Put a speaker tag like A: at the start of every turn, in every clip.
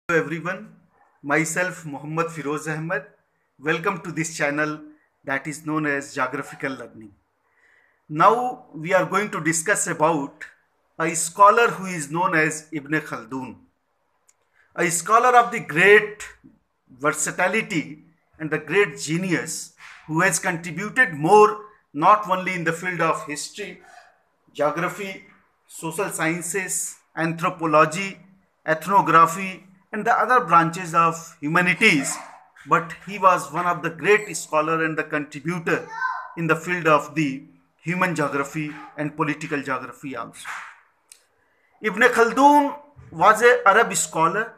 A: Hello everyone, myself Muhammad Firoz Ahmed. Welcome to this channel that is known as Geographical Learning. Now we are going to discuss about a scholar who is known as Ibn Khaldun, a scholar of the great versatility and the great genius who has contributed more not only in the field of history, geography, social sciences, anthropology, ethnography, and the other branches of humanities, but he was one of the great scholar and the contributor in the field of the human geography and political geography also. Ibn Khaldun was an Arab scholar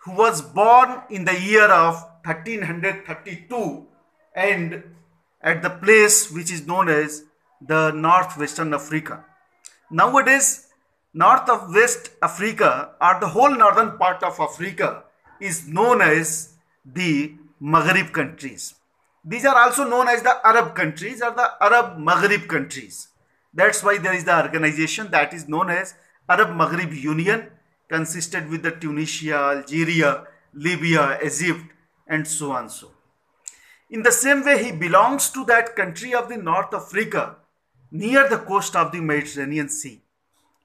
A: who was born in the year of 1332 and at the place which is known as the northwestern Africa. Nowadays, north of West Africa or the whole northern part of Africa is known as the Maghrib countries. These are also known as the Arab countries or the Arab Maghrib countries. That's why there is the organization that is known as Arab Maghrib Union, consisted with the Tunisia, Algeria, Libya, Egypt, and so on. In the same way, he belongs to that country of the North Africa near the coast of the Mediterranean Sea.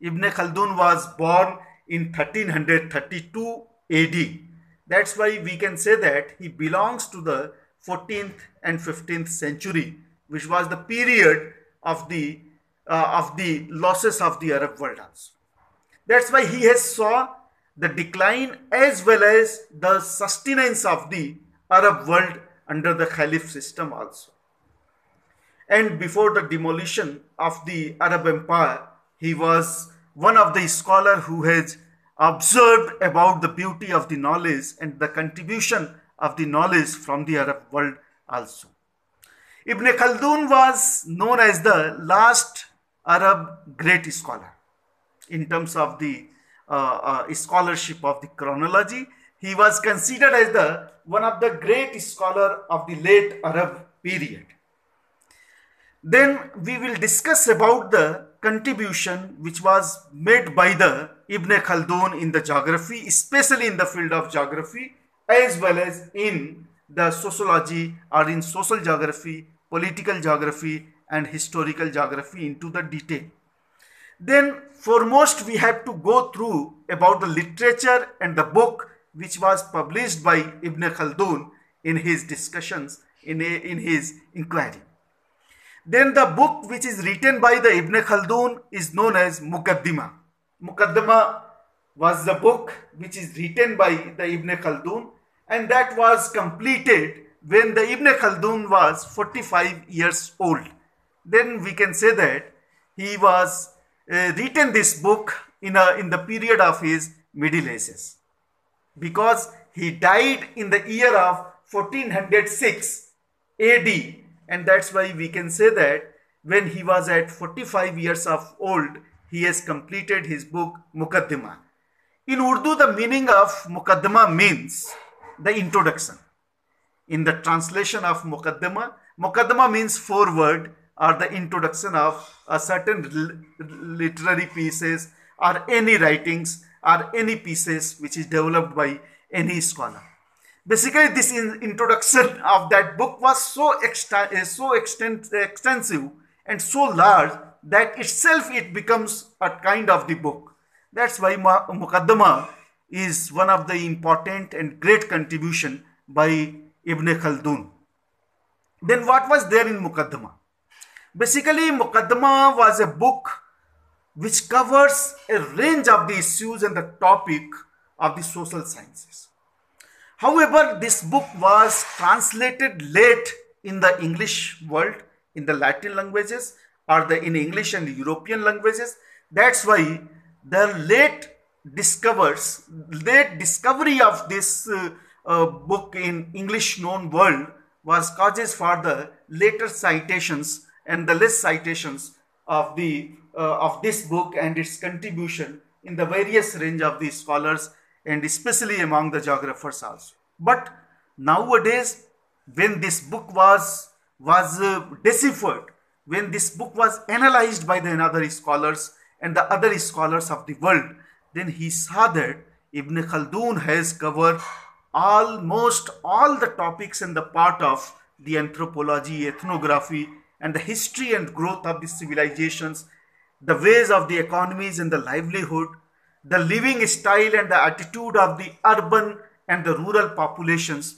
A: Ibn Khaldun was born in 1332 AD. That's why we can say that he belongs to the 14th and 15th century, which was the period of the losses of the Arab world also. That's why he has saw the decline as well as the sustenance of the Arab world under the Caliph system also. And before the demolition of the Arab Empire, he was one of the scholars who has observed about the beauty of the knowledge and the contribution of the knowledge from the Arab world also. Ibn Khaldun was known as the last Arab great scholar. In terms of the scholarship of the chronology, he was considered as the one of the great scholar of the late Arab period. Then we will discuss about the contribution which was made by the Ibn Khaldun in the geography, especially in the field of geography, as well as in the sociology or in social geography, political geography, and historical geography into the detail. Then foremost we have to go through about the literature and the book which was published by Ibn Khaldun in his discussions, in his inquiry. Then the book which is written by the Ibn Khaldun is known as Muqaddimah. Muqaddimah was the book which is written by the Ibn Khaldun, and that was completed when the Ibn Khaldun was 45 years old. Then we can say that he was written this book in the period of his middle ages, because he died in the year of 1406 AD, and that's why we can say that when he was at 45 years of old, he has completed his book Muqaddimah. In Urdu, the meaning of Muqaddimah means the introduction. In the translation of Muqaddimah, Muqaddimah means foreword or the introduction of a certain literary pieces or any writings or any pieces which is developed by any scholar. Basically, this introduction of that book was so extensive and so large that itself it becomes a kind of the book. That's why Muqaddimah is one of the important and great contribution by Ibn Khaldun. Then what was there in Muqaddimah? Basically, Muqaddimah was a book which covers a range of the issues and the topic of the social sciences. However, this book was translated late in the English world, in the Latin languages, or in English and European languages. That's why the late discovery of this book in English known world was causes for the later citations and the less citations of this book and its contribution in the various range of the scholars and especially among the geographers also. But nowadays, when this book was deciphered, when this book was analyzed by the other scholars and the other scholars of the world, then he saw that Ibn Khaldun has covered almost all the topics in the part of the anthropology, ethnography, and the history and growth of the civilizations, the ways of the economies and the livelihood, the living style and the attitude of the urban and the rural populations,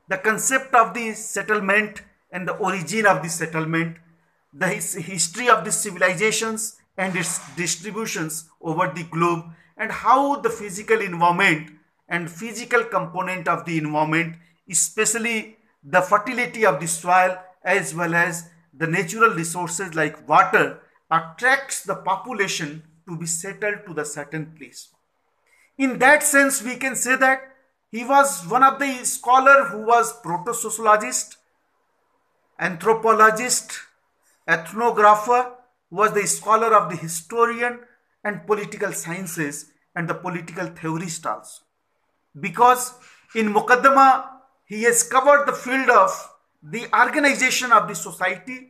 A: the concept of the settlement and the origin of the settlement, the history of the civilizations and its distributions over the globe, and how the physical environment and physical component of the environment, especially the fertility of the soil as well as the natural resources like water, attracts the population to be settled to the certain place. In that sense, we can say that he was one of the scholar who was proto-sociologist, anthropologist, ethnographer, who was the scholar of the historian and political sciences and the political theorist also. Because in Muqaddama, he has covered the field of the organization of the society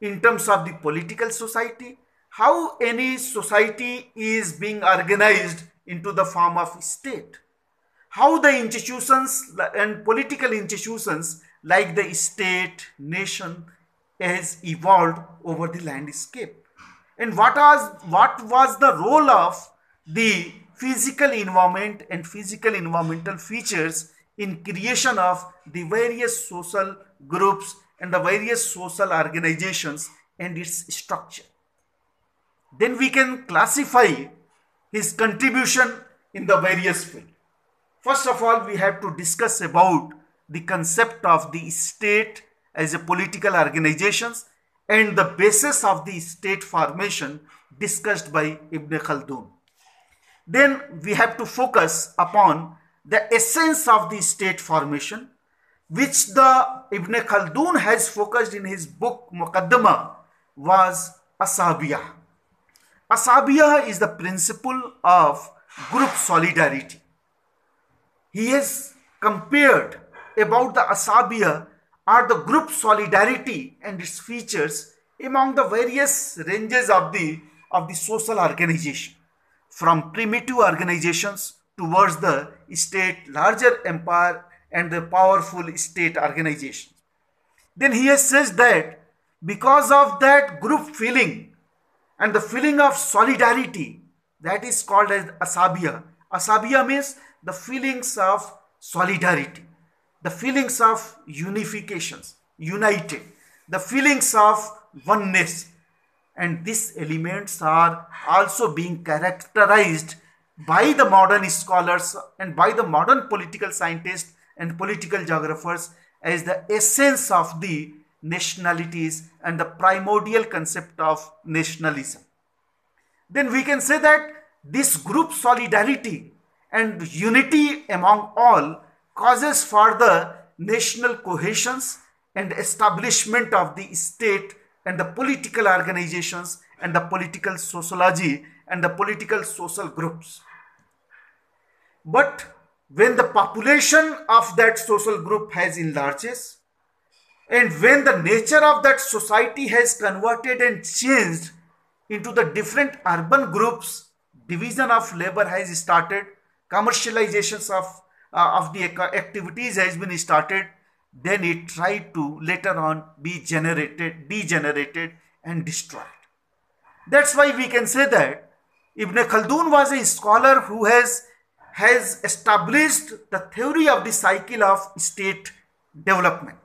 A: in terms of the political society, how any society is being organized into the form of state, how the institutions and political institutions like the state, nation has evolved over the landscape, and what was the role of the physical environment and physical environmental features in creation of the various social groups and the various social organizations and its structure. Then we can classify his contribution in the various fields. First of all, we have to discuss about the concept of the state as a political organizations and the basis of the state formation discussed by Ibn Khaldun. Then we have to focus upon the essence of the state formation, which the Ibn Khaldun has focused in his book Muqaddama, was Asabiyah. Asabiyah is the principle of group solidarity. He has compared about the Asabiyah are the group solidarity and its features among the various ranges of the social organization, from primitive organizations towards the state, larger empire and the powerful state organizations. Then he has says that because of that group feeling and the feeling of solidarity, that is called as Asabiyah. Asabiyah means the feelings of solidarity, the feelings of unifications, united, the feelings of oneness. And these elements are also being characterized by the modern scholars and by the modern political scientists and political geographers as the essence of the nationalities and the primordial concept of nationalism. Then we can say that this group solidarity and unity among all causes for the national cohesions and establishment of the state and the political organizations and the political sociology and the political social groups. But when the population of that social group has enlarges, and when the nature of that society has converted and changed into the different urban groups, division of labor has started, commercializations of the activities has been started, then it tried to later on be degenerated and destroyed. That's why we can say that Ibn Khaldun was a scholar who has established the theory of the cycle of state development.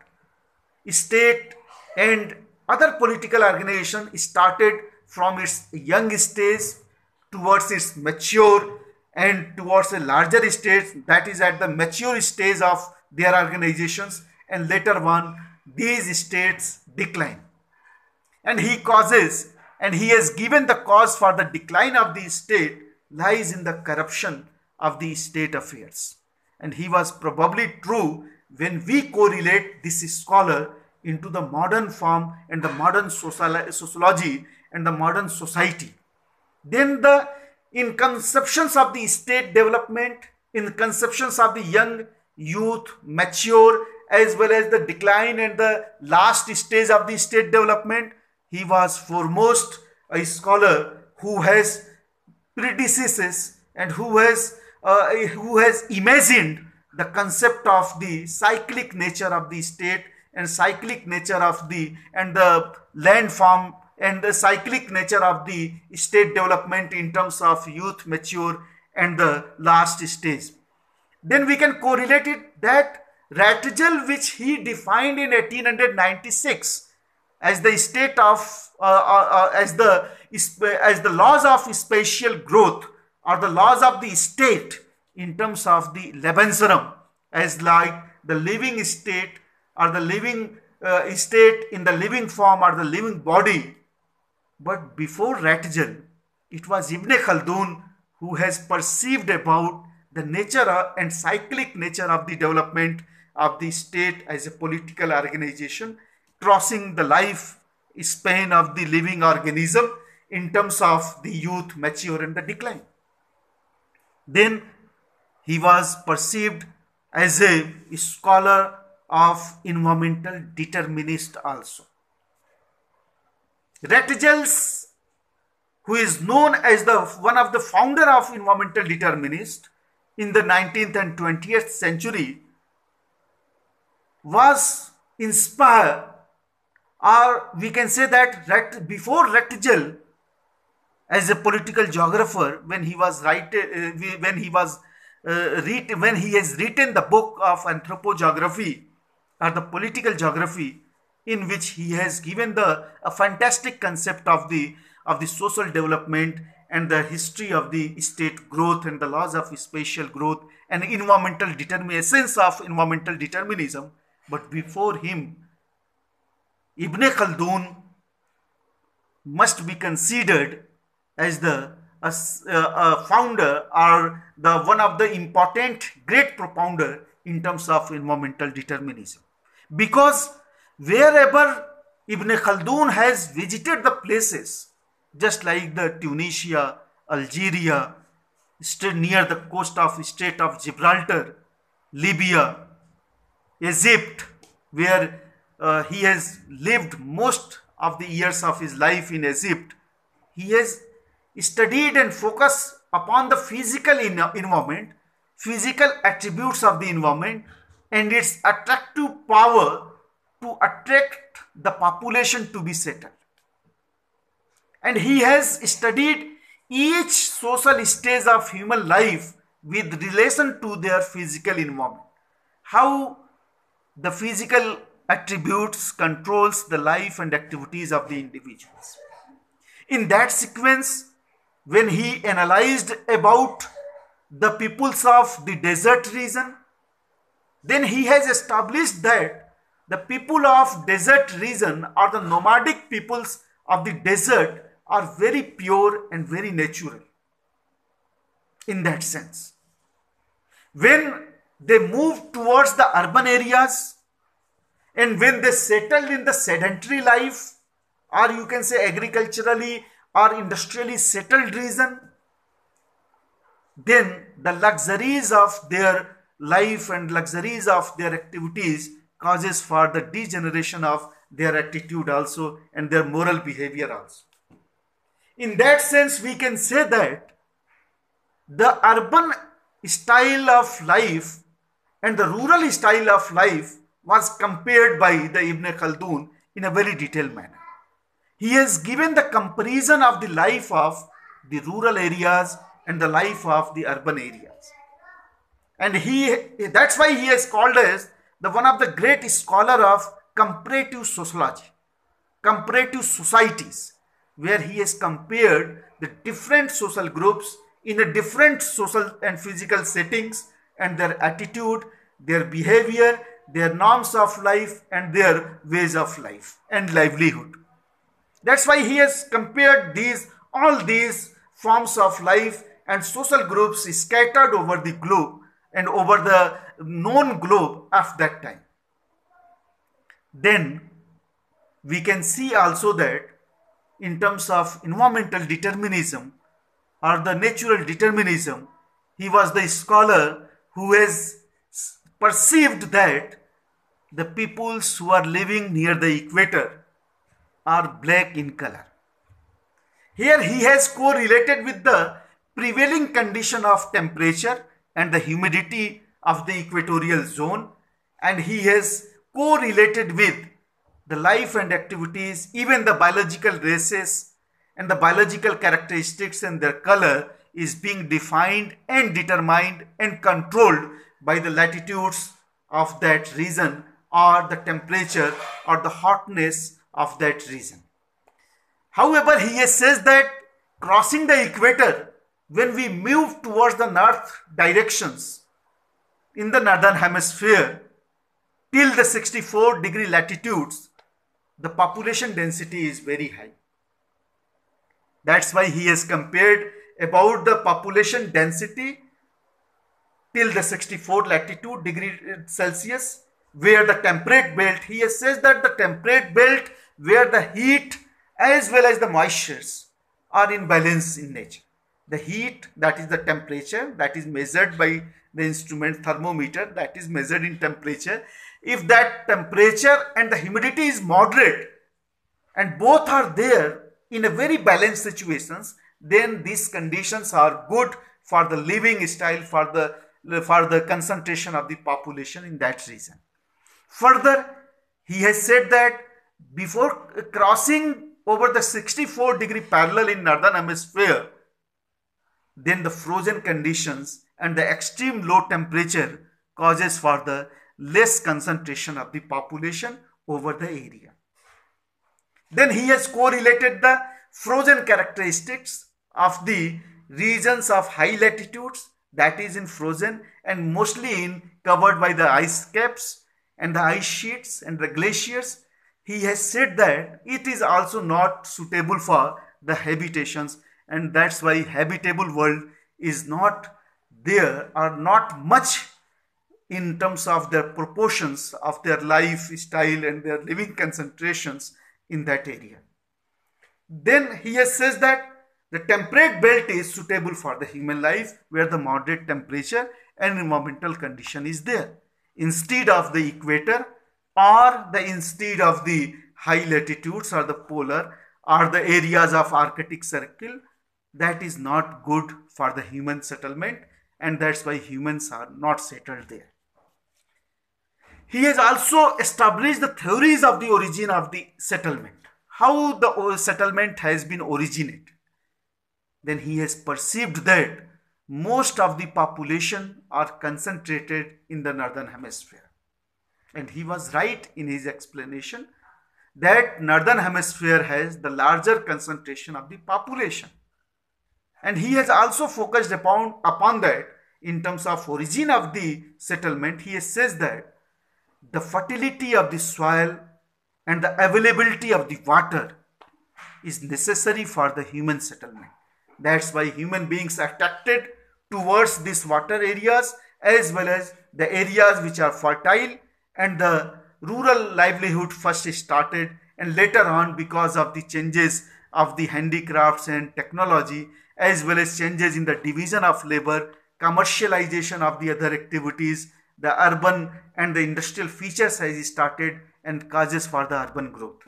A: State and other political organization started from its young stage towards its mature and towards a larger stage, that is at the mature stage of their organizations, and later on these states decline. And he has given the cause for the decline of the state lies in the corruption of the state affairs. And he was probably true when we correlate this scholar into the modern form and the modern sociology and the modern society. Then in conceptions of the state development, in conceptions of the young youth, mature, as well as the decline and the last stage of the state development, he was foremost a scholar who has predecessors and who has who has imagined the concept of the cyclic nature of the state and cyclic nature of the land form and the cyclic nature of the state development in terms of youth, mature, and the last stage. Then we can correlate it that Rattgel, which he defined in 1896 as the state of as the laws of spatial growth or the laws of the state in terms of the Lebensraum, as like the living state or the living state in the living form or the living body. But before Rattgel, it was Ibn Khaldun who has perceived about the nature and cyclic nature of the development of the state as a political organization, crossing the life span of the living organism in terms of the youth, mature, and the decline. Then he was perceived as a scholar of environmental determinist also. Rattgel, who is known as one of the founder of environmental determinist in the 19th and 20th century, was inspired, or we can say that before Rattgel, as a political geographer, when he has written the book of anthropogeography or the political geography, in which he has given a fantastic concept of the social development and the history of the state growth and the laws of spatial growth and environmental essence of environmental determinism. But before him, Ibn Khaldun must be considered as the founder or the one of the important great propounder in terms of environmental determinism, because wherever Ibn Khaldun has visited the places, just like the Tunisia, Algeria, near the coast of state of Gibraltar, Libya, Egypt, where he has lived most of the years of his life in Egypt, he has studied and focused upon the physical environment, physical attributes of the environment and its attractive power to attract the population to be settled. And he has studied each social stage of human life with relation to their physical environment, how the physical attributes controls the life and activities of the individuals. In that sequence, when he analyzed about the peoples of the desert region, then he has established that the people of desert region or the nomadic peoples of the desert are very pure and very natural in that sense. When they move towards the urban areas and when they settled in the sedentary life, or you can say agriculturally or industrially settled region, then the luxuries of their life and luxuries of their activities causes for the degeneration of their attitude also and their moral behavior also. In that sense, we can say that the urban style of life and the rural style of life was compared by the Ibn Khaldun in a very detailed manner. He has given the comparison of the life of the rural areas and the life of the urban areas. And that's why he is called as the one of the great scholar of comparative sociology, comparative societies, where he has compared the different social groups in a different social and physical settings and their attitude, their behavior, their norms of life and their ways of life and livelihood. That's why he has compared all these forms of life and social groups scattered over the globe and over the known globe of that time. Then we can see also that in terms of environmental determinism or the natural determinism, he was the scholar who has perceived that the peoples who are living near the equator are black in color. Here he has correlated with the prevailing condition of temperature and the humidity of the equatorial zone, and he has correlated with the life and activities, even the biological races and the biological characteristics and their color is being defined and determined and controlled by the latitudes of that region or the temperature or the hotness of that region. However, he says that crossing the equator, when we move towards the north directions in the northern hemisphere till the 64-degree latitudes, the population density is very high. That's why he has compared about the population density till the 64 latitude degree Celsius, where the temperate belt, he says that the temperate belt where the heat as well as the moistures are in balance in nature. The heat, that is the temperature, that is measured by the instrument thermometer, that is measured in temperature. If that temperature and the humidity is moderate and both are there in a very balanced situations, then these conditions are good for the living style, for the concentration of the population in that region. Further, he has said that before crossing over the 64-degree parallel in northern hemisphere, then the frozen conditions and the extreme low temperature causes for the less concentration of the population over the area. Then he has correlated the frozen characteristics of the regions of high latitudes, that is in frozen and mostly in covered by the ice caps and the ice sheets and the glaciers. He has said that it is also not suitable for the habitations, and that's why habitable world is not there or not much in terms of their proportions of their lifestyle and their living concentrations in that area. Then he says that the temperate belt is suitable for the human life, where the moderate temperature and environmental condition is there, instead of the equator or instead of the high latitudes or the polar or the areas of Arctic Circle. That is not good for the human settlement, and that's why humans are not settled there. He has also established the theories of the origin of the settlement, how the settlement has been originated. Then he has perceived that most of the population are concentrated in the northern hemisphere. And he was right in his explanation that northern hemisphere has the larger concentration of the population. And he has also focused upon that in terms of origin of the settlement. He says that the fertility of the soil and the availability of the water is necessary for the human settlement. That's why human beings are attracted towards these water areas as well as the areas which are fertile, and the rural livelihood first started, and later on, because of the changes of the handicrafts and technology as well as changes in the division of labor, commercialization of the other activities, the urban and the industrial features has started and causes for the urban growth.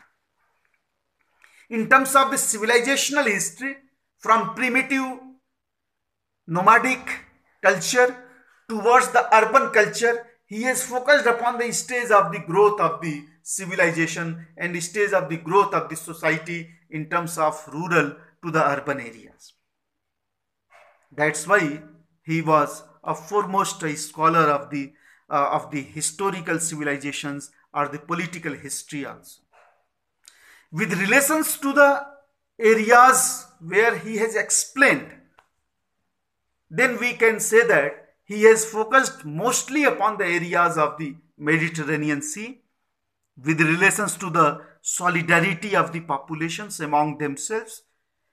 A: In terms of the civilizational history, from primitive nomadic culture towards the urban culture, he has focused upon the stage of the growth of the civilization and the stage of the growth of the society in terms of rural to the urban areas. That's why he was a foremost scholar of the historical civilizations or the political history also. With relations to the areas where he has explained, then we can say that he has focused mostly upon the areas of the Mediterranean Sea, with relations to the solidarity of the populations among themselves,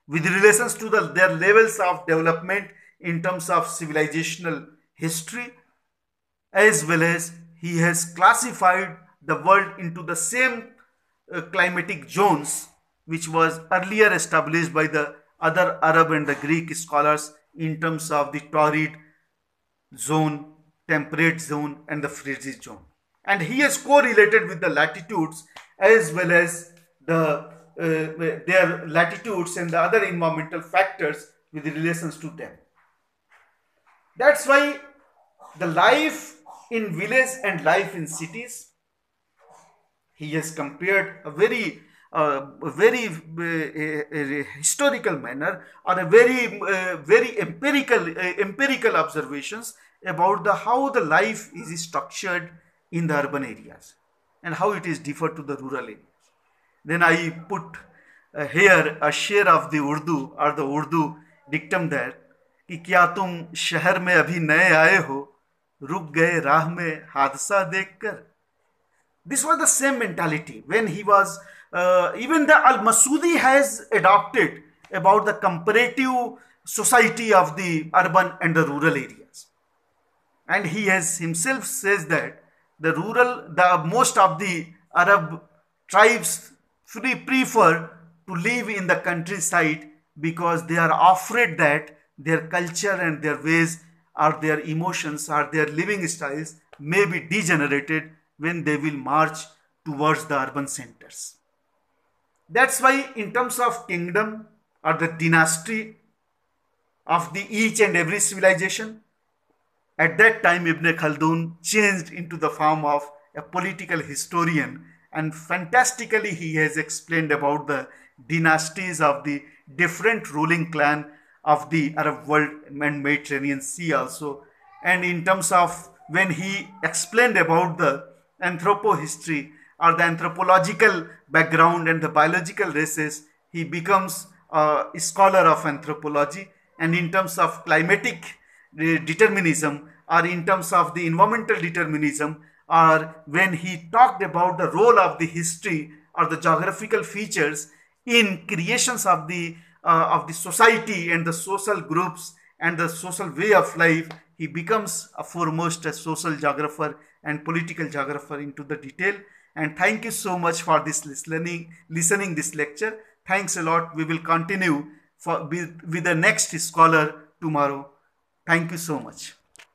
A: with relations to their levels of development in terms of civilizational history, as well as he has classified the world into the same climatic zones which was earlier established by the other Arab and the Greek scholars in terms of the torrid zone, temperate zone and the frigid zone. And he has correlated with the latitudes as well as their latitudes and the other environmental factors with relations to them. That's why the life in village and life in cities. He has compared a very historical manner, or a very empirical observations about how the life is structured in the urban areas and how it is different to the rural areas. Then I put here a share of the Urdu or the Urdu dictum there कि क्या तुम शहर में अभी नए आए हो, रुक गए राह में हादसा देखकर. This was the same mentality when he was, even the Al-Masudi has adopted about the comparative society of the urban and the rural areas. And he has himself says that the most of the Arab tribes prefer to live in the countryside because they are afraid that their culture and their ways or their emotions or their living styles may be degenerated when they will march towards the urban centers. That's why in terms of kingdom or the dynasty of the each and every civilization, at that time Ibn Khaldun changed into the form of a political historian, and fantastically he has explained about the dynasties of the different ruling clan of the Arab world and Mediterranean Sea also. And in terms of when he explained about the anthropohistory or the anthropological background and the biological races, he becomes a scholar of anthropology. And in terms of climatic determinism, or in terms of the environmental determinism, or when he talked about the role of the history or the geographical features in creations of the society and the social groups and the social way of life, he becomes a foremost social geographer and political geographer into the detail. And thank you so much for this listening this lecture. Thanks a lot. We will continue with the next scholar tomorrow. Thank you so much.